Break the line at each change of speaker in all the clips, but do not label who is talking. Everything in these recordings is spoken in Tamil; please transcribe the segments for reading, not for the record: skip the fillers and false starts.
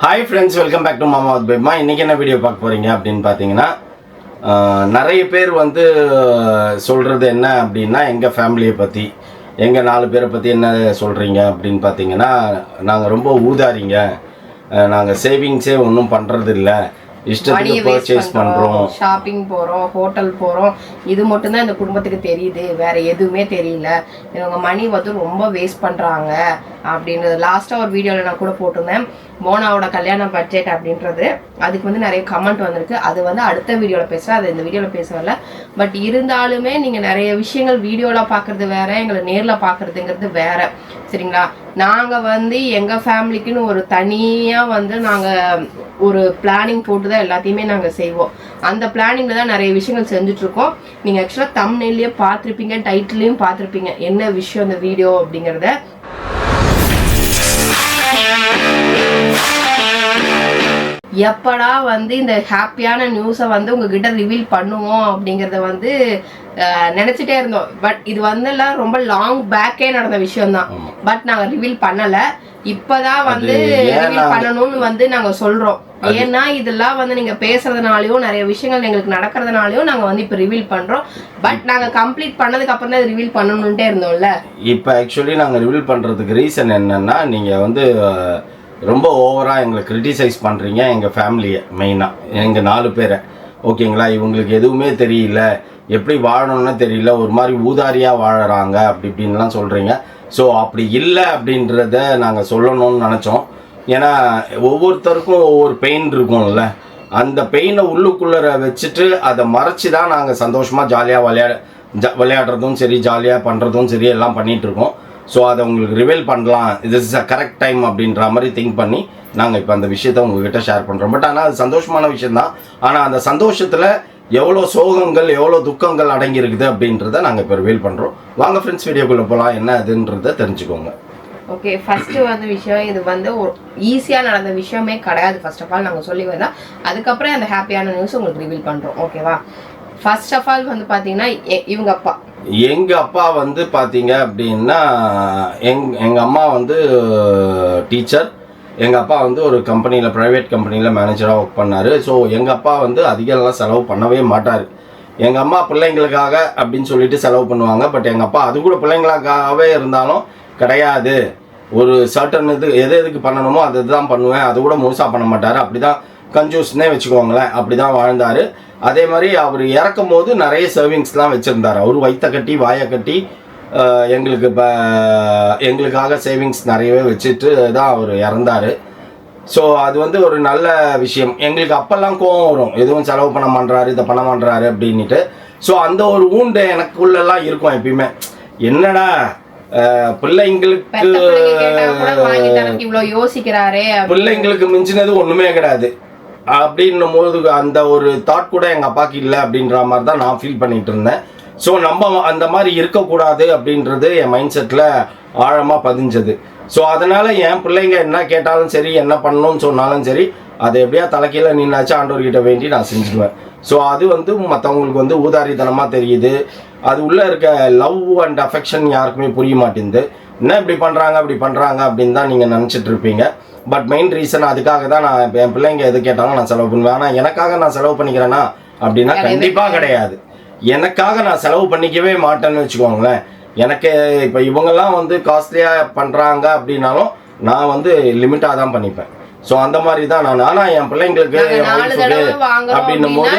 Hi friends, welcome back to Mama with Pema. இன்றைக்கி என்ன வீடியோ பார்க்க போகிறீங்க அப்படின்னு பார்த்தீங்கன்னா, நிறைய பேர் வந்து சொல்கிறது என்ன அப்படின்னா, எங்கள் ஃபேமிலியை பற்றி, எங்கள் 4 பேரை பற்றி என்ன சொல்கிறீங்க அப்படின்னு பார்த்தீங்கன்னா, நாங்கள் ரொம்ப ஊதாரிங்க, நாங்கள் சேவிங்ஸே ஒன்றும் பண்ணுறதில்ல, இஷ்டத்துக்கு பர்ச்சேஸ் பண்ணுறோம்,
ஷாப்பிங் போகிறோம், ஹோட்டல் போகிறோம், இது மட்டும்தான் இந்த குடும்பத்துக்கு தெரியுது, வேறு எதுவுமே தெரியல, இவங்க மணி வந்து ரொம்ப வேஸ்ட் பண்ணுறாங்க அப்படின்றது. லாஸ்ட்டாக ஒரு வீடியோவில் நான் கூட போட்டிருந்தேன், மோனாவோட கல்யாண பட்ஜெட் அப்படின்றது. அதுக்கு வந்து நிறைய கமெண்ட் வந்திருக்கு. அது வந்து அடுத்த வீடியோவில் பேசுகிறேன், அது இந்த வீடியோவில் பேசவில்லை. பட் இருந்தாலுமே நீங்கள் நிறைய விஷயங்கள் வீடியோவில் பார்க்குறது வேறு, எங்களை நேரில் பார்க்குறதுங்கிறது வேறு, சரிங்களா? நாங்கள் வந்து எங்கள் ஃபேமிலிக்குன்னு ஒரு தனியாக வந்து நாங்கள் ஒரு பிளானிங் போட்டு தான் எல்லாத்தையுமே நாங்கள் செய்வோம். அந்த பிளானிங்கில் தான் நிறைய விஷயங்கள் செஞ்சுட்ருக்கோம். நீங்கள் ஆக்சுவலாக தம்ப்நெயிலே பார்த்துருப்பீங்க, டைட்டிலையும் பார்த்துருப்பீங்க என்ன விஷயம் இந்த வீடியோ அப்படிங்கிறத. எப்படா வந்து இந்த ஹாப்பியான நியூஸை வந்து உங்ககிட்ட ரிவீல் பண்ணுவோம் அப்படிங்கிறத வந்து நினச்சிட்டே இருந்தோம். பட் இது வந்து எல்லாம் ரொம்ப லாங் பேக்கே நடந்த விஷயம்தான். பட் நாங்கள் ரிவீல் பண்ணலை, இப்போதான் வந்து ரிவீல் பண்ணணும்னு வந்து நாங்கள் சொல்கிறோம். ஏன்னா இதெல்லாம் வந்து நீங்கள் பேசுறதுனாலையும் நிறைய விஷயங்கள் எங்களுக்கு நடக்கிறதுனாலையும் நாங்கள் வந்து இப்போ ரிவீல் பண்ணுறோம். பட் நாங்கள் கம்ப்ளீட் பண்ணதுக்கு அப்புறம் தான் ரிவீல் பண்ணணுன்ட்டே இருந்தோம்ல. இப்போ
ஆக்சுவலி நாங்கள் ரிவீல் பண்ணுறதுக்கு ரீசன் என்னன்னா, நீங்கள் வந்து ரொம்ப ஓவராக எங்களை கிரிட்டிசைஸ் பண்ணுறீங்க, எங்கள் ஃபேமிலியை மெயினாக, எங்கள் 4 பேரை, ஓகேங்களா? இவங்களுக்கு எதுவுமே தெரியல, எப்படி வாழணும்னு தெரியல, ஒரு மாதிரி ஊதாரியாக வாழறாங்க அப்படி இப்படின்லாம் சொல்கிறீங்க. ஸோ அப்படி இல்லை அப்படின்றத நாங்கள் சொல்லணும்னு நினச்சோம். ஏன்னா ஒவ்வொருத்தருக்கும் ஒவ்வொரு பெயின் இருக்கும்ல, அந்த பெயினை உள்ளுக்குள்ளே வச்சுட்டு அதை மறைச்சி தான் நாங்கள் சந்தோஷமாக ஜாலியாக விளையாடுறதும் சரி, ஜாலியாக பண்ணுறதும் சரி, எல்லாம் பண்ணிகிட்ருக்கோம். ஸோ அதை உங்களுக்கு ரிவீல் பண்ணலாம், இது இஸ் அ கரெக்ட் டைம் அப்படின்ற மாதிரி திங்க் பண்ணி நாங்கள் இப்போ அந்த விஷயத்த உங்ககிட்ட ஷேர் பண்ணுறோம். பட் ஆனால் அது சந்தோஷமான விஷயந்தான். ஆனால் அந்த சந்தோஷத்தில் எவ்வளோ சோகங்கள், எவ்வளோ துக்கங்கள் அடங்கியிருக்குது அப்படின்றத நாங்கள் இப்போ ரிவீல் பண்ணுறோம். வாங்க ஃப்ரெண்ட்ஸ், வீடியோக்குள்ளே போகலாம், என்ன அதுன்றத தெரிஞ்சுக்கோங்க.
ஓகே, ஃபஸ்ட்டு வந்து விஷயம், இது வந்து ஒரு ஈஸியாக நடந்த விஷயமே கிடையாது. ஃபர்ஸ்ட் ஆஃப் ஆல் நாங்கள் சொல்லி வரலாம், அதுக்கப்புறம் அந்த ஹாப்பியான நியூஸ் உங்களுக்கு ரிவீல் பண்ணுறோம், ஓகேவா? ஃபர்ஸ்ட் ஆஃப் ஆல் வந்து பார்த்தீங்கன்னா, எங்கள் அப்பா வந்து பார்த்தீங்க அப்படின்னா, எங்கள் அம்மா வந்து டீச்சர், எங்கள் அப்பா வந்து ஒரு கம்பெனியில், ப்ரைவேட் கம்பெனியில் மேனேஜராக ஒர்க் பண்ணார். ஸோ எங்கள் அப்பா வந்து அதிகம்லாம் செலவு பண்ணவே மாட்டார். எங்கள் அம்மா பிள்ளைங்களுக்காக அப்படின்னு சொல்லிட்டு செலவு பண்ணுவாங்க. பட் எங்கள் அப்பா அது கூட பிள்ளைங்களுக்காகவே இருந்தாலும் கிடையாது, ஒரு சர்டன் எதுக்கு பண்ணணுமோ அது தான் பண்ணுவேன், அது கூட முழுசாக பண்ண மாட்டார். அப்படி தான் கன்ஜூஸ்னே வச்சுக்கோங்களேன், அப்படி தான் வாழ்ந்தார். அதே மாதிரி அவர் இறக்கும் போது நிறைய சேவிங்ஸ்லாம் வச்சுருந்தார். அவர் வயிற்ற கட்டி வாயை கட்டி எங்களுக்காக சேவிங்ஸ் நிறையவே வச்சுட்டு தான் அவர் இறந்தார். ஸோ அது வந்து ஒரு நல்ல விஷயம். எங்களுக்கு அப்போல்லாம் கோவம் வரும், எதுவும் செலவு பண்ண மாட்டாரு, இதை பண்ண மாட்டாரு அப்படின்ட்டு. ஸோ அந்த ஒரு ஊண்டு எனக்குள்ளெல்லாம் இருக்கும் எப்பயுமே. என்னடா பிள்ளைங்களுக்கு மிஞ்சினது ஒன்றுமே கிடையாது அப்படின்னும் போது அந்த ஒரு தாட் கூட எங்கள் அப்பாவுக்கு இல்லை அப்படின்ற மாதிரி தான் நான் ஃபீல் பண்ணிட்டு இருந்தேன். ஸோ நம்ம அந்த மாதிரி இருக்கக்கூடாது அப்படின்றது என் மைண்ட் செட்டில் ஆழமாக பதிஞ்சது. ஸோ அதனால் என் பிள்ளைங்க என்ன கேட்டாலும் சரி, என்ன பண்ணணும்னு சொன்னாலும் சரி, அதை எப்படியா தலைக்கீழ நின்னாச்சும் ஆண்டவர்கிட்ட வேண்டி நான் செஞ்சுடுவேன். ஸோ அது வந்து மற்றவங்களுக்கு வந்து ஊதாரித்தனமாக தெரியுது. அது உள்ளே இருக்க லவ் அண்ட் அஃபெக்ஷன் யாருக்குமே புரிய மாட்டேங்குது. என்ன இப்படி பண்ணுறாங்க அப்படி பண்ணுறாங்க அப்படின்னு தான் நீங்கள் நினச்சிட்டு இருப்பீங்க. பட் மெயின் ரீசன் அதுக்காக தான் நான் என் பிள்ளைங்க எது கேட்டாலும் நான் செலவு பண்ணுவேன். ஆனால் எனக்காக நான் செலவு பண்ணிக்கிறேன்னா அப்படின்னா கண்டிப்பாக கிடையாது. எனக்காக நான் செலவு பண்ணிக்கவே மாட்டேன்னு வச்சுக்கோங்களேன். எனக்கு இப்போ இவங்கெல்லாம் வந்து காஸ்ட்லியாக பண்ணுறாங்க அப்படின்னாலும் நான் வந்து லிமிட்டாக தான் பண்ணிப்பேன். ஸோ அந்த மாதிரி தான் நான். ஆனால் என் பிள்ளைங்களுக்கு அப்படின்னும் போது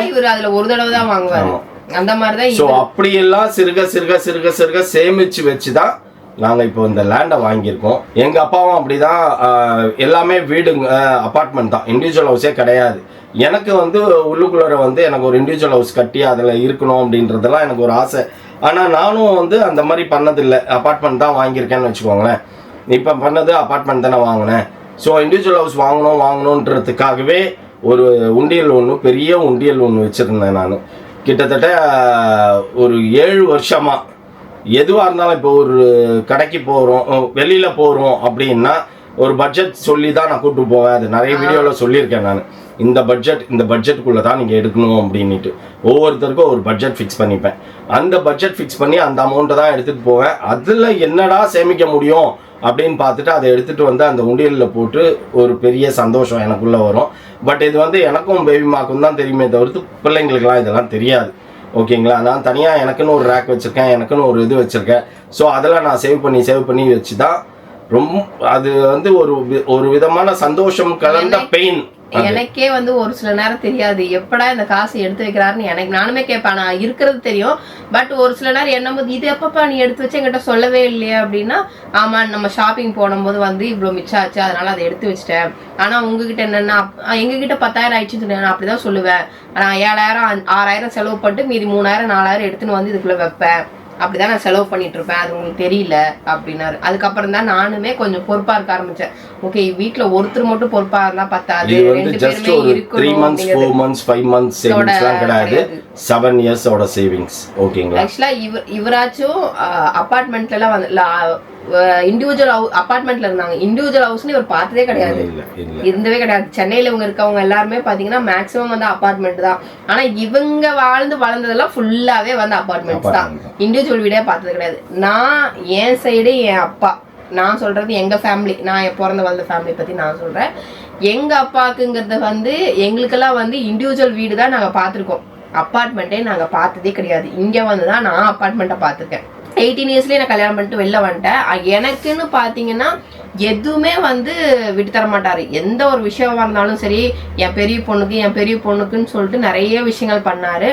ஒரு தடவை தான் வாங்குவாங்க, அந்த மாதிரி தான்.
ஸோ அப்படியெல்லாம் சிறுக சிறுக சிறுக சிறுக சேமித்து வச்சு தான் நாங்கள் இப்போ இந்த லேண்டை வாங்கியிருக்கோம். எங்கள் அப்பாவும் அப்படி தான், எல்லாமே வீடுங்க, அப்பார்ட்மெண்ட் தான், இண்டிவிஜுவல் ஹவுஸே கிடையாது. எனக்கு வந்து உள்ளுக்குள்ளே வந்து எனக்கு ஒரு இண்டிவிஜுவல் ஹவுஸ் கட்டி அதில் இருக்கணும் அப்படின்றதெல்லாம் எனக்கு ஒரு ஆசை. ஆனால் நானும் வந்து அந்த மாதிரி பண்ணதில்லை, அப்பார்ட்மெண்ட் தான் வாங்கியிருக்கேன்னு வச்சுக்கோங்களேன். இப்போ பண்ணது அப்பார்ட்மெண்ட் தானே வாங்கினேன். ஸோ இண்டிவிஜுவல் ஹவுஸ் வாங்கணுன்றதுக்காகவே ஒரு உண்டியல் ஒன்று, பெரிய உண்டியல் ஒன்று வச்சுருந்தேன் நான். கிட்டத்தட்ட ஒரு 7 வருஷமாக எதுவாக இருந்தாலும், இப்போ ஒரு கடைக்கு போகிறோம், வெளியில் போகிறோம் அப்படின்னா ஒரு பட்ஜெட் சொல்லி தான் நான் கூப்பிட்டு போவேன். அது நிறைய வீடியோவில் சொல்லியிருக்கேன் நான். இந்த பட்ஜெட்டுக்குள்ளே தான் நீங்கள் எடுக்கணும் அப்படின்ட்டு ஒவ்வொருத்தருக்கும் ஒரு பட்ஜெட் ஃபிக்ஸ் பண்ணிப்பேன். அந்த பட்ஜெட் ஃபிக்ஸ் பண்ணி அந்த அமௌண்ட்டை தான் எடுத்துகிட்டு போவேன். அதில் என்னடா சேமிக்க முடியும் அப்படின்னு பார்த்துட்டு அதை எடுத்துகிட்டு வந்து அந்த உண்டியலில் போட்டு ஒரு பெரிய சந்தோஷம் எனக்குள்ளே வரும். பட் இது வந்து எனக்கும் பேபிமாக்கும் தான் தெரியுமே தவிர்த்து பிள்ளைங்களுக்கெல்லாம் இதெல்லாம் தெரியாது. ஓகேங்களா? நான் தனியாக எனக்குன்னு ஒரு ரேக் வச்சுருக்கேன், எனக்குன்னு ஒரு இது வச்சுருக்கேன். ஸோ அதெல்லாம் நான் சேவ் பண்ணி வச்சு தான் ரொம்ப அது வந்து ஒரு விதமான சந்தோஷம் கலந்த பெயின்.
எனக்கே வந்து ஒரு சில நேரம் தெரியாது எப்படா இந்த காசு எடுத்து வைக்கிறாருன்னு. எனக்கு நானுமே கேட்பேன், நான் இருக்கிறது தெரியும். பட் ஒரு சில நேரம் என்னும்போது இது எப்பப்பா நீ எடுத்து வச்சு என்கிட்ட சொல்லவே இல்லையா அப்படின்னா, ஆமா நம்ம ஷாப்பிங் போடும்போது வந்து இவ்வளோ மிச்சம் ஆச்சு அதனால அதை எடுத்து வச்சிட்டேன். ஆனா உங்ககிட்ட என்னன்னா எங்ககிட்ட 10,000 ஆயிடுச்சுன்னு சொன்னேன். நான் அப்படிதான் சொல்லுவேன். நான் 7,000 6,000 செலவு பண்ணிட்டு மீதி 3,000 4,000 எடுத்துன்னு வந்து இதுக்குள்ள வைப்பேன். அப்படிதான் நான் செலவு பண்ணிட்டு இருப்பேன், அது உங்களுக்கு தெரியல அப்படின்னாரு. அதுக்கப்புறம் தான் நானுமே கொஞ்சம் பொறுப்பா இருக்க ஆரம்பிச்சேன். ஓகே வீட்டுல ஒருத்தர் மட்டும் பொறுப்பா இருந்தா பத்தாது, 2 பேருமே இருக்கணும்.
3 months 4 months 5 months சேவிங்ஸ்லாம் கிடையாது, 7 years ஓட சேவிங்ஸ். ஓகேங்களா?
ஆக்சுவலா இவராச்சும் அபார்ட்மெண்ட்ல எல்லாம் வந்து இண்டிவிஜுவல் அபார்ட்மெண்ட்ல இருந்தாங்க. இண்டிவிஜுவல் ஹவுஸ்னு இவர் பார்த்ததே கிடையாது, இருந்தவே கிடையாது. சென்னையில இவங்க இருக்கவங்க எல்லாருமே பாத்தீங்கன்னா மேக்சிமம் வந்து அபார்ட்மெண்ட் தான். ஆனா இவங்க வளர்ந்ததெல்லாம் ஃபுல்லாவே வந்து அபார்ட்மெண்ட்ஸ் தான், இண்டிவிஜுவல் வீடே பார்த்தது கிடையாது. நான் என் சைடு என் அப்பா, நான் சொல்றது எங்க ஃபேமிலி, நான் பிறந்த வளர்ந்த ஃபேமிலி பத்தி நான் சொல்றேன். எங்க அப்பாக்குங்கிறது வந்து எங்களுக்கெல்லாம் வந்து இண்டிவிஜுவல் வீடு தான் நாங்க பார்த்துருக்கோம், அப்பார்ட்மெண்ட்டே நாங்க பார்த்ததே கிடையாது. இங்க வந்துதான் நான் அப்பார்ட்மெண்ட்டை பார்த்துருக்கேன். 18 இயர்ஸ்லயே நான் கல்யாணம் பண்ணிட்டு வெளில வந்துட்டேன். எனக்குன்னு பாத்தீங்கன்னா எதுவுமே வந்து விட்டு தர மாட்டாரு. எந்த ஒரு விஷயமா இருந்தாலும் சரி, என் பெரிய பொண்ணுக்குன்னு சொல்லிட்டு நிறைய விஷயங்கள் பண்ணாரு.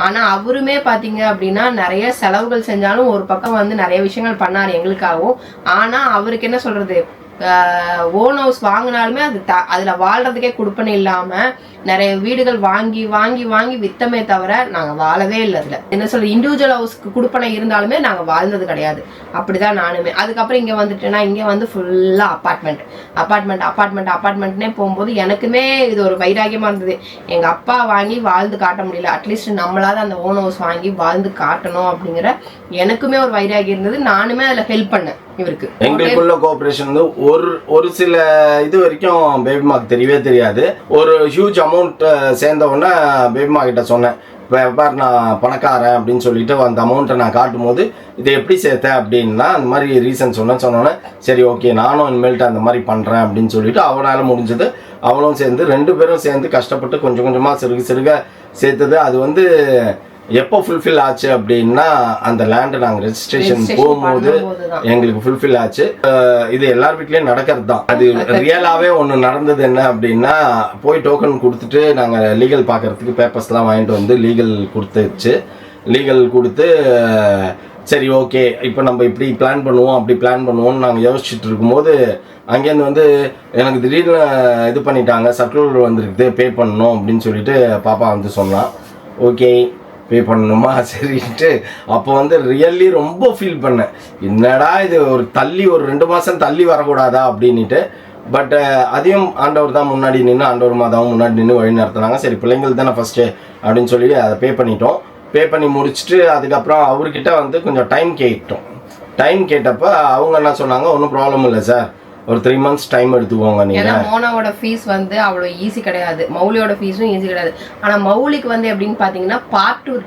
ஆனா அவருமே பாத்தீங்க அப்படின்னா நிறைய செலவுகள் செஞ்சாலும் ஒரு பக்கம் வந்து நிறைய விஷயங்கள் பண்ணாரு எங்களுக்காகவும். ஆனா அவருக்கு என்ன சொல்றது, ஓன் ஹவுஸ் வாங்கினாலுமே அதுல வாழ்றதுக்கே கொடுப்பனை இல்லாம நிறைய வீடுகள் வாங்கி வாங்கி வாங்கி வித்தமே தவிர நாங்க வாழவே இல்லை. அதுல என்ன சொல்ற, இண்டிவிஜுவல் ஹவுஸ்க்கு கொடுப்பனை இருந்தாலுமே நாங்க வாழ்ந்தது கிடையாது. அப்படிதான் நானுமே. அதுக்கப்புறம் இங்க வந்துட்டேன்னா இங்க வந்து ஃபுல்லா அப்பார்ட்மெண்ட்னே போகும்போது எனக்குமே இது ஒரு வைராகியமா இருந்தது. எங்க அப்பா வாங்கி வாழ்ந்து காட்ட முடியல, அட்லீஸ்ட் நம்மளால அந்த ஓன் ஹவுஸ் வாங்கி வாழ்ந்து காட்டணும் அப்படிங்கிற எனக்குமே ஒரு வைராகியம் இருந்தது. நானுமே அதுல ஹெல்ப் பண்ணேன் இவருக்கு.
எங்களுக்குள்ள கோஆபரேஷன் வந்து ஒரு சில இது வரைக்கும் பேபிமாக்கு தெரியவே தெரியாது. ஒரு ஹியூஜ் அமௌண்ட் சேர்ந்த உடனே பேபிமா கிட்ட சொன்னேன், இப்போ நான் பணக்காரன் அப்படின்னு சொல்லிட்டு அந்த அமௌண்ட்டை நான் காட்டும் போது இதை எப்படி சேர்த்தேன் அப்படின்னா அந்த மாதிரி ரீசன் சொன்னோன்னே சரி ஓகே நானும் இனிமேல்ட்டு அந்த மாதிரி பண்ணுறேன் அப்படின்னு சொல்லிட்டு அவனால் முடிஞ்சது அவளும் சேர்ந்து 2 பேரும் சேர்ந்து கஷ்டப்பட்டு கொஞ்சம் கொஞ்சமாக சிறுக சேர்த்தது. அது வந்து எப்போ ஃபுல்ஃபில் ஆச்சு அப்படின்னா அந்த லேண்டை நாங்கள் ரெஜிஸ்ட்ரேஷன் போகும்போது எங்களுக்கு ஃபுல்ஃபில் ஆச்சு. இது எல்லார் வீட்லேயும் நடக்கிறது தான். அது ரியலாகவே ஒன்று நடந்தது. என்ன அப்படின்னா போய் டோக்கன் கொடுத்துட்டு நாங்கள் லீகல் பார்க்குறதுக்கு பேப்பர்ஸ்லாம் வாங்கிட்டு வந்து லீகல் கொடுத்து சரி ஓகே இப்போ நம்ம இப்படி பிளான் பண்ணுவோம் அப்படி பிளான் பண்ணுவோம்னு நாங்கள் யோசிச்சுட்டு இருக்கும்போது அங்கேருந்து வந்து எனக்கு திடீர்னு இது பண்ணிட்டாங்க, சர்க்குலர் வந்துருக்குது பே பண்ணணும் அப்படின்னு சொல்லிட்டு பாப்பா வந்து சொன்னான். ஓகே பே பண்ணணுமா சரின்ட்டு அப்போ வந்து ரியல்லி ரொம்ப ஃபீல் பண்ணேன், என்னடா இது ஒரு 2 மாதம் தள்ளி வரக்கூடாதா அப்படின்ட்டு. பட் அதையும் ஆண்டவர் தான் முன்னாடி நின்று, ஆண்டவர் மாதாவும் முன்னாடி நின்று வழி நடத்துனாங்க. சரி பிள்ளைங்கள் தானே ஃபஸ்ட்டு அப்படின்னு சொல்லி அதை பே பண்ணிட்டோம். பே பண்ணி முடிச்சுட்டு அதுக்கப்புறம் அவர்கிட்ட வந்து கொஞ்சம் டைம் கேட்டப்போ அவங்க என்ன சொன்னாங்க, ஒன்றும் ப்ராப்ளம் இல்லை சார், ஒரு 3 months டைம் எடுத்துக்கோங்க. நீங்க
மோனாவோட ஃபீஸ் வந்து அவ்வளோ ஈஸி கிடையாது, மௌலியோட ஃபீஸும் ஈஸி கிடையாது. ஆனா மௌலிக்கு வந்து எப்படின்னு பாத்தீங்கன்னா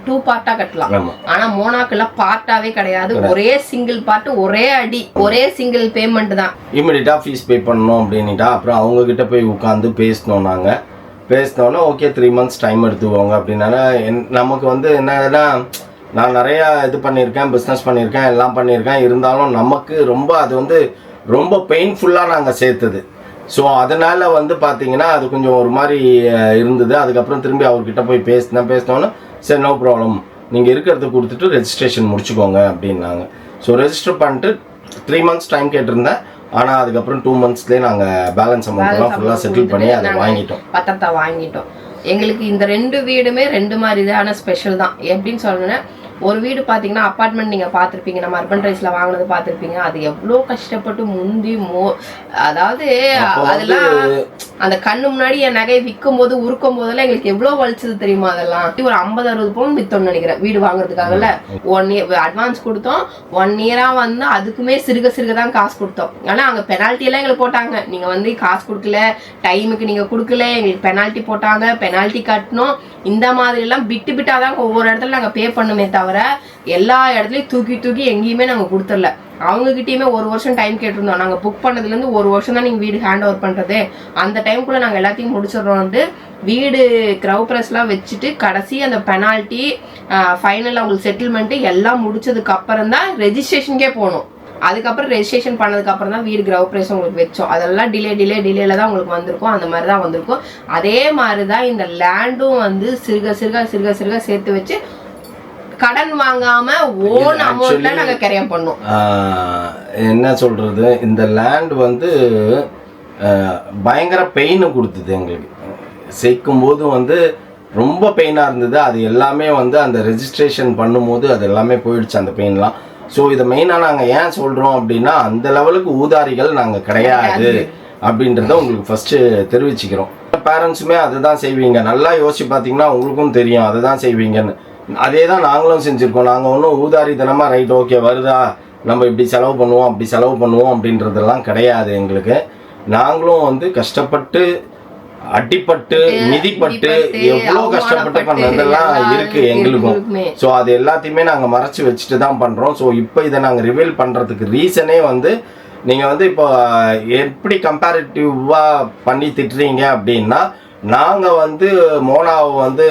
டூ பார்ட்டா கட்டலாம். ஆனா மோனாக்குலாம் பார்ட்டாவே கிடையாது, ஒரே சிங்கிள் பார்ட், ஒரே சிங்கிள் பேமெண்ட் தான்.
இமிடியட்டா ஃபீஸ் பே பண்ணணும் அப்படின்னுட்டா அப்புறம் அவங்க கிட்ட போய் உட்காந்து பேசினோன்னா ஓகே 3 months டைம் எடுத்துக்கோங்க அப்படின்னால நமக்கு வந்து என்னன்னா நான் நிறையா இது பண்ணியிருக்கேன், பிஸ்னஸ் பண்ணியிருக்கேன், எல்லாம் பண்ணியிருக்கேன். இருந்தாலும் நமக்கு ரொம்ப அது வந்து ரொம்ப பெயின்ஃபுல்லாக நாங்கள் சேர்த்தது. ஸோ அதனால் வந்து பார்த்தீங்கன்னா அது கொஞ்சம் ஒரு மாதிரி இருந்தது. அதுக்கப்புறம் திரும்பி அவர்கிட்ட போய் பேசினோன்னு சரி நோ ப்ராப்ளம் நீங்கள் இருக்கிறத கொடுத்துட்டு ரெஜிஸ்ட்ரேஷன் முடிச்சுக்கோங்க அப்படின்னாங்க. ஸோ ரெஜிஸ்டர் பண்ணிட்டு 3 months டைம் கேட்டிருந்தேன். ஆனால் அதுக்கப்புறம் 2 monthsலேயே நாங்கள் பேலன்ஸ் அமௌண்ட்லாம் ஃபுல்லாக செட்டில் பண்ணி அதை
பத்திரத்தை வாங்கிட்டோம். எங்களுக்கு இந்த 2 வீடுமே 2 மாதிரிதான ஸ்பெஷல் தான். எப்படின்னு சொல்லணும்னா ஒரு வீடு பார்த்தீங்கன்னா அப்பார்ட்மெண்ட் நீங்கள் பார்த்துருப்பீங்க, நம்ம அர்பன் ரைஸ்ல வாங்கினது பார்த்துருப்பீங்க. அது எவ்வளோ கஷ்டப்பட்டு முந்தி அதாவது அதெல்லாம் அந்த கண்ணு முன்னாடி என் நகையை விற்கும் போது உருக்கும் போதெல்லாம் எங்களுக்கு எவ்வளவு வலிச்சது தெரியுமா? அதெல்லாம் ஒரு 50-60 பவுன் வித்தோம்னு நினைக்கிறேன் வீடு வாங்குறதுக்காகல. 1 இயர் அட்வான்ஸ் கொடுத்தோம், 1 இயரா வந்து அதுக்குமே சிறுக சிறுக தான் காசு கொடுத்தோம். ஆனா அங்க பெனால்ட்டி எல்லாம் எங்களுக்கு போட்டாங்க. நீங்க வந்து காசு கொடுக்கல, டைமுக்கு நீங்க கொடுக்கல, எங்களுக்கு பெனால்ட்டி போட்டாங்க, பெனால்ட்டி கட்டணும். இந்த மாதிரி எல்லாம் பிட்டு பிட்டாதான் ஒவ்வொரு இடத்துல நாங்க பே பண்ணுமே தவிர எல்லா இடத்துலயும் தூக்கி தூக்கி எங்கேயுமே நாங்க கொடுத்துடல. அவங்க கிட்டயுமே 1 வருஷம் டைம் கேட்டிருந்தோம். நாங்க புக் பண்ணதுல இருந்து 1 வருஷம் தான் நீங்க வீடு ஹேண்ட் ஓவர் பண்றது, அந்த டைம்குள்ள நாங்க எல்லாத்தையும் முடிச்சிடறோம். வீடு கிரவ் பிரஸ்லாம் வச்சுட்டு கடைசி அந்த பெனால்ட்டி ஃபைனல் அவங்களுக்கு செட்டில்மெண்ட் எல்லாம் முடிச்சதுக்கு அப்புறம் தான் ரெஜிஸ்ட்ரேஷனுக்கே போகணும். அதுக்கப்புறம் ரெஜிஸ்ட்ரேஷன் பண்ணதுக்கு அப்புறம் தான் வீடு கிரவ் பிரைஸ் உங்களுக்கு வச்சோம். அதெல்லாம் டிலேல தான் உங்களுக்கு வந்திருக்கும். அந்த மாதிரி தான் வந்திருக்கும். அதே மாதிரி தான் இந்த லேண்டும் வந்து சிறுக சிறுக சிறுக சிறுக சேர்த்து வச்சு கடன் வாங்காம ஓன் அமௌண்ட்ல நாங்க கரையம் பண்ணோம்.
என்ன சொல்றது, இந்த லேண்ட் வந்து பயங்கர பெயின் கொடுத்தது எங்களுக்கு. சேர்க்கும் போது வந்து ரொம்ப பெயினாக இருந்தது. அது எல்லாமே வந்து அந்த ரெஜிஸ்ட்ரேஷன் பண்ணும்போது அது எல்லாமே போயிடுச்சு அந்த பெயின்லாம். ஸோ இதை மெயினாக நாங்கள் ஏன் சொல்கிறோம் அப்படின்னா, அந்த லெவலுக்கு ஊதாரிகள் நாங்கள் கிடையாது அப்படின்றத உங்களுக்கு ஃபஸ்ட்டு தெரிவிச்சுக்கிறோம். பேரண்ட்ஸுமே அதுதான் செய்வீங்க. நல்லா யோசிச்சு பார்த்தீங்கன்னா உங்களுக்கும் தெரியும் அதுதான் செய்வீங்கன்னு. அதே தான் நாங்களும் செஞ்சுருக்கோம். நாங்கள் ஒன்றும் ஊதாரித்தனமாக ரைட் ஓகே வருதா நம்ம இப்படி செலவு பண்ணுவோம் அப்படி செலவு பண்ணுவோம் அப்படின்றதெல்லாம் கிடையாது எங்களுக்கு. நாங்களும் வந்து கஷ்டப்பட்டு அடிப்பட்டு மிதிப்பட்டு எவ்வளோ கஷ்டப்பட்டு பண்ணதெல்லாம் இருக்கு எங்களுக்கும். ஸோ அது எல்லாத்தையுமே நாங்கள் மறைச்சி வச்சுட்டு தான் பண்ணுறோம். ஸோ இப்போ இதை நாங்கள் ரிவீல் பண்ணுறதுக்கு ரீசனே வந்து நீங்கள் வந்து இப்போ எப்படி கம்பேரிட்டிவாக பண்ணி திட்டுறீங்க அப்படின்னா, நாங்கள் வந்து மோனாவை வந்து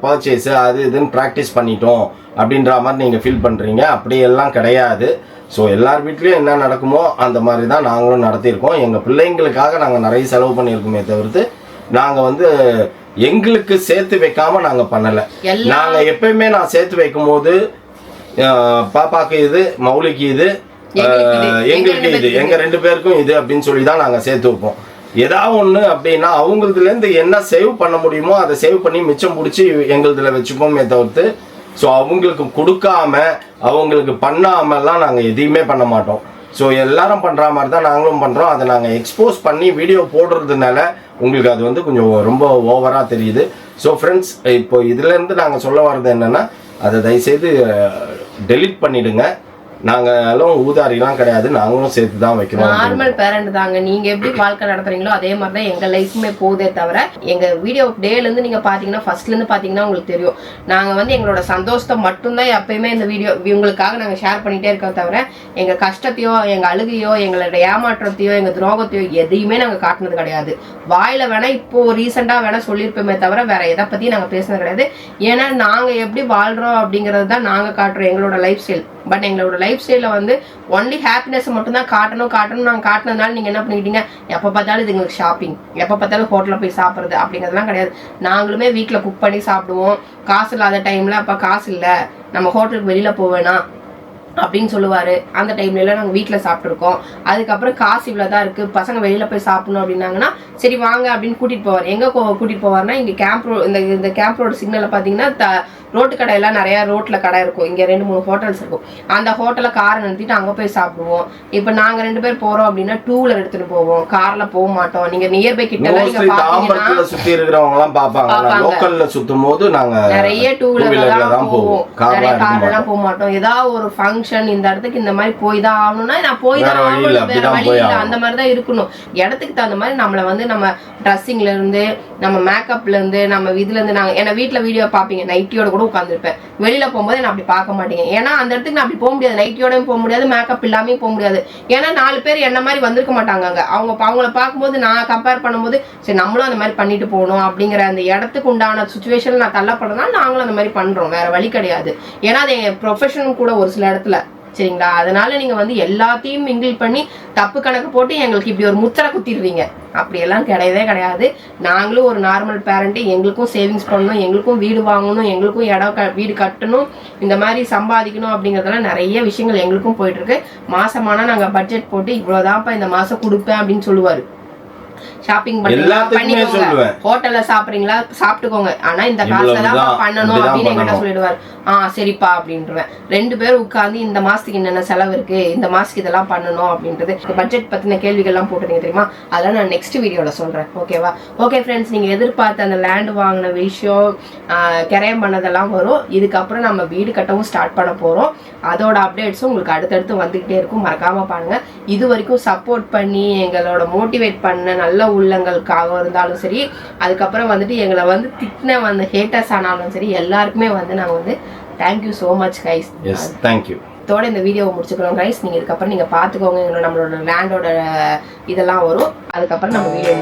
பர்ச்சேஸு அது இதுன்னு ப்ராக்டிஸ் பண்ணிட்டோம் அப்படின்ற மாதிரி நீங்கள் ஃபீல் பண்ணுறீங்க. அப்படியெல்லாம் கிடையாது. ஸோ எல்லார் வீட்லேயும் என்ன நடக்குமோ அந்த மாதிரி தான் நாங்களும் நடத்தியிருக்கோம். எங்கள் பிள்ளைங்களுக்காக நாங்கள் நிறைய செலவு பண்ணியிருக்கோமே தவிர்த்து நாங்கள் வந்து எங்களுக்கு சேர்த்து வைக்காமல் நாங்கள் பண்ணலை. நாங்கள் எப்பயுமே நான் சேர்த்து வைக்கும் போது பாப்பாக்கு இது, மௌலிக்கு இது, எங்களுக்கு இது, எங்கள் 2 பேருக்கும் இது அப்படின்னு சொல்லி தான் நாங்கள் சேர்த்து வைப்போம். ஏதாவது ஒன்று அப்படின்னா அவங்களுதுலேருந்து என்ன சேவ் பண்ண முடியுமோ அதை சேவ் பண்ணி மிச்சம் பிடிச்சி எங்களுதில் வச்சுப்போமே தவிர்த்து ஸோ அவங்களுக்கு கொடுக்காம அவங்களுக்கு பண்ணாமலாம் நாங்கள் எதையுமே பண்ண மாட்டோம். ஸோ எல்லாரும் பண்ணுற மாதிரி தான் நாங்களும் பண்ணுறோம். அதை நாங்கள் எக்ஸ்போஸ் பண்ணி வீடியோ போடுறதுனால உங்களுக்கு அது வந்து கொஞ்சம் ரொம்ப ஓவராக தெரியுது. ஸோ ஃப்ரெண்ட்ஸ், இப்போ இதுலேருந்து நாங்கள் சொல்ல வர்றது என்னென்னா, அதை தயவுசெய்து டெலீட் பண்ணிவிடுங்க. நாங்களும் ஊதாரிலாம் கிடையாது, நாங்களும் சேர்த்து தான் வைக்கிறோம்.
நார்மல் பேரண்ட் தாங்க. நீங்க எப்படி வாழ்க்கை நடத்துறீங்களோ அதே மாதிரி தான் எங்க லைஃப்மே போதே தவிர, எங்க வீடியோ டேல இருந்து நீங்க பாத்தீங்கன்னா ஃபர்ஸ்ட்ல இருந்து பாத்தீங்கன்னா உங்களுக்கு தெரியும், நாங்க வந்து எங்களோட சந்தோஷத்தை மட்டும்தான் எப்பயுமே இந்த வீடியோ உங்களுக்காக நாங்க ஷேர் பண்ணிட்டே இருக்கோம் தவிர எங்க கஷ்டத்தையோ எங்க அழுகையோ எங்களோட ஏமாற்றத்தையோ எங்க துரோகத்தையோ எதையுமே நாங்க காட்டினது கிடையாது. வாயில வேணா இப்போ ரீசெண்டா வேணா சொல்லியிருப்போமே தவிர வேற எதை பத்தி நாங்க பேசுனது கிடையாது. ஏன்னா நாங்க எப்படி வாழ்றோம் அப்படிங்கறது தான் நாங்க காட்டுறோம் எங்களோட லைஃப் ஸ்டைல். பட் எங்களோட லைஃப் ஸ்டைல வந்து ஒன்லி ஹாப்பினஸ் மட்டும் தான் காட்டணும் நாங்கள் காட்டினதுனால நீங்கள் என்ன பண்ணிக்கிட்டீங்க, எப்போ பார்த்தாலும் இது எங்களுக்கு ஷாப்பிங், எப்போ பார்த்தாலும் ஹோட்டலில் போய் சாப்பிட்றது அப்படிங்கிறதுலாம் கிடையாது. நாங்களுமே வீட்டில் குக் பண்ணி சாப்பிடுவோம். காசு இல்லாத டைமில் அப்போ காசு இல்லை நம்ம ஹோட்டலுக்கு வெளியில் போவேனா அப்படின்னு சொல்லுவார். அந்த டைம்ல நாங்கள் வீட்டில் சாப்பிட்ருக்கோம். அதுக்கப்புறம் காசு இவ்வளோதான் இருக்குது, பசங்க வெளியில் போய் சாப்பிடணும் அப்படின்னாங்கன்னா சரி வாங்க அப்படின்னு கூட்டிகிட்டு போவார். எங்கே கூட்டிகிட்டு போவார்னா, இங்கே கேம்ப் ரோடு, இந்த கேம்ப் ரோடு சிக்னலில் பார்த்தீங்கன்னா ரோட்டு கடையெல்லாம் நிறையா ரோட்டில் கடை இருக்கும். இங்கே 2-3 ஹோட்டல்ஸ் இருக்கும். அந்த ஹோட்டலில் காரை நிறுத்திட்டு அங்கே போய் சாப்பிடுவோம். இப்போ நாங்கள் 2 பேர் போகிறோம் அப்படின்னா 2 வீலர் எடுத்துகிட்டு போவோம், காரில் போக மாட்டோம். நீங்கள் நியர்பை கிட்ட
சுற்றி இருக்கிறவங்கலாம் பார்ப்பாங்க. லோக்கலில் சுற்றும் போது நாங்கள் நிறைய
2 வீலர் தான் போவோம், நிறைய கார்லாம் போக மாட்டோம். ஏதாவது ஒரு ஃபங்க்ஷன் இந்த இடத்துக்கு இந்த மாதிரி போய் தான் ஆகணும்னா நான் போய் தான் ஆகணும், வேற வழி இல்லை, அந்த மாதிரி தான் இருக்கணும். இடத்துக்கு தகுந்த மாதிரி நம்மளை வந்து நம்ம ட்ரெஸ்ஸிங்ல இருந்து நம்ம மேக்கப்ல இருந்து நம்ம இதுல இருந்து நாங்கள் என்ன வீட்டில் வீடியோ பார்ப்பீங்க, நைட்டியோட கூட உட்காந்துருப்பேன். வெளியில போகும்போது நான் அப்படி பார்க்க மாட்டேங்க. ஏன்னா அந்த இடத்துக்கு நான் அப்படி போக முடியாது, நைட்டியோடயும் போக முடியாது, மேக்கப் இல்லாமையும் போக முடியாது. ஏன்னா 4 பேர் என்ன மாதிரி வந்திருக்க மாட்டாங்க அங்கே. அவங்கள பார்க்கும்போது நான் கம்பேர் பண்ணும்போது சரி நம்மளும் அந்த மாதிரி பண்ணிட்டு போகணும் அப்படிங்கிற அந்த இடத்துக்கு உண்டான சுச்சுவேஷன் நான் தள்ளப்படுறதுனால நாங்களும் அந்த மாதிரி பண்றோம். வேற வழி கிடையாது. ஏன்னா அது என் ப்ரொஃபஷனும் கூட ஒரு சில இடத்துல, சரிங்களா? அதனால நீங்க வந்து எல்லாத்தையும் மிங்கிள் பண்ணி தப்பு கணக்கு போட்டு எங்களுக்கு இப்படி ஒரு முத்திரை குத்திடுவீங்க. அப்படியெல்லாம் கிடையவே கிடையாது. நாங்களும் ஒரு நார்மல் பேரண்ட், எங்களுக்கும் சேவிங்ஸ் பண்ணணும், எங்களுக்கும் வீடு வாங்கணும், எங்களுக்கும் வீடு கட்டணும், இந்த மாதிரி சம்பாதிக்கணும் அப்படிங்கிறதெல்லாம் நிறைய விஷயங்கள் எங்களுக்கும் போயிட்டு இருக்கு. மாசமானா நாங்க பட்ஜெட் போட்டு இவ்வளவுதான்ப்பா இந்த மாசம் கொடுப்பேன் அப்படின்னு சொல்லுவாரு. ஷாப்பிங்
எல்லாத்துக்குமே சொல்லுவேன்.
ஹோட்டல்ல சாப்பிடுறீங்களா சாப்பிட்டுக்கோங்க, ஆனா இந்த காசுல தான் பண்ணணும் அப்படின்னு என்கிட்ட சொல்லிடுவாரு. சரிப்பா அப்படின்ட்டுருவேன். 2 பேரும் உட்காந்து இந்த மாசத்துக்கு என்னென்ன செலவு இருக்கு, இந்த மாசத்துக்கு இதெல்லாம் பண்ணணும் அப்படின்றது பட்ஜெட் பத்தின கேள்விகள்லாம் போட்டுருங்க தெரியுமா, அதெல்லாம் நான் நெக்ஸ்ட் வீடியோல சொல்றேன். ஓகேவா? ஓகே ஃப்ரெண்ட்ஸ், நீங்க எதிர்பார்த்த அந்த லேண்ட் வாங்கின விஷயம், கிரயம் பண்ணதெல்லாம் வரும். இதுக்கப்புறம் நம்ம வீடு கட்டவும் ஸ்டார்ட் பண்ண போறோம். அதோட அப்டேட்ஸும் உங்களுக்கு அடுத்தடுத்து வந்துகிட்டே இருக்கும். மறக்காம பாருங்க. இது வரைக்கும் சப்போர்ட் பண்ணி எங்களோட மோட்டிவேட் பண்ண நல்ல உள்ளங்களுக்காக இருந்தாலும் சரி, அதுக்கப்புறம் வந்துட்டு எங்களை வந்து திட்டின வந்து ஹேட்டர்ஸ் ஆனாலும் சரி, எல்லாருக்குமே வந்து நாங்கள் வந்து thank you so much guys.
Yes, thank you.
இதோட இந்த வீடியோவை முடிச்சுக்கிறோம் கைஸ். நீங்கள் இதுக்கப்புறம் நீங்கள் பார்த்துக்கோங்க. எங்களோட நம்மளோட லேண்டோட இதெல்லாம் வரும். அதுக்கப்புறம் நம்ம வீடியோ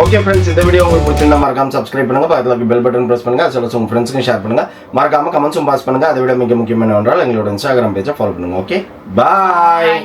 ஓகே ஃப்ரெண்ட்ஸ், இந்த வீடியோ உங்களுக்கு பிடிச்சிருந்தா மறக்காம சப்ஸ்கிரைப் பண்ணுங்க, பக்கத்துல பெல் பட்டன் பிரஸ் பண்ணுங்க, அது சொல்ல உங்க ஃப்ரெண்ட்ஸ்க்கும் ஷேர் பண்ணுங்க, மறக்காம கமெண்ட்ஸும் பாஸ் பண்ணுங்க. அதை விட மிக முக்கியமான ஒன்றால் எங்களோட இன்ஸ்டாகிராம் பேஜை ஃபாலோ பண்ணுங்க. ஓகே, பாய்.